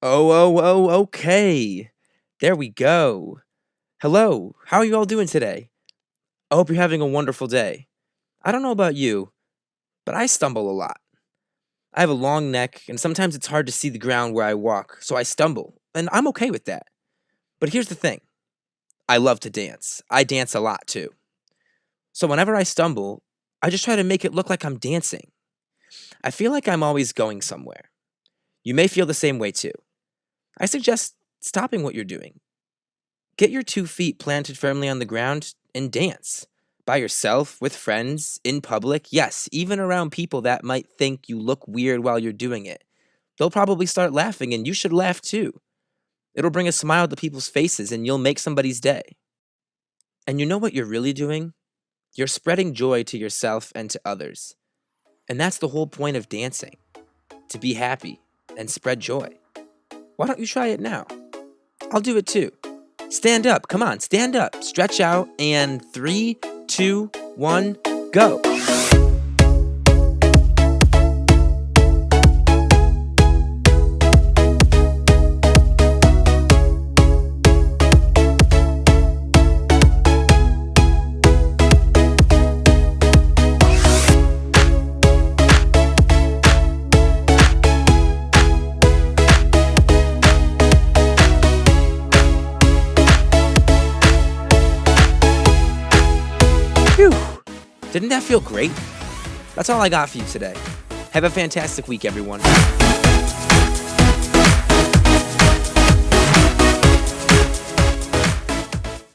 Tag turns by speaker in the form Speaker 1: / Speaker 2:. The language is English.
Speaker 1: Okay. There we go. Hello, how are you all doing today? I hope you're having a wonderful day. I don't know about you, but I stumble a lot. I have a long neck, and sometimes it's hard to see the ground where I walk, so I stumble, and I'm okay with that. But here's the thing, I love to dance. I dance a lot too. So whenever I stumble, I just try to make it look like I'm dancing. I feel like I'm always going somewhere. You may feel the same way too. I suggest stopping what you're doing. Get your 2 feet planted firmly on the ground and dance. By yourself, with friends, in public, yes, even around people that might think you look weird while you're doing it. They'll probably start laughing, and you should laugh too. It'll bring a smile to people's faces, and you'll make somebody's day. And you know what you're really doing? You're spreading joy to yourself and to others. And that's the whole point of dancing, to be happy and spread joy. Why don't you try it now? I'll do it too. Stand up, come on, stand up, stretch out, and 3, 2, 1, go. Phew! Didn't that feel great? That's all I got for you today. Have a fantastic week, everyone.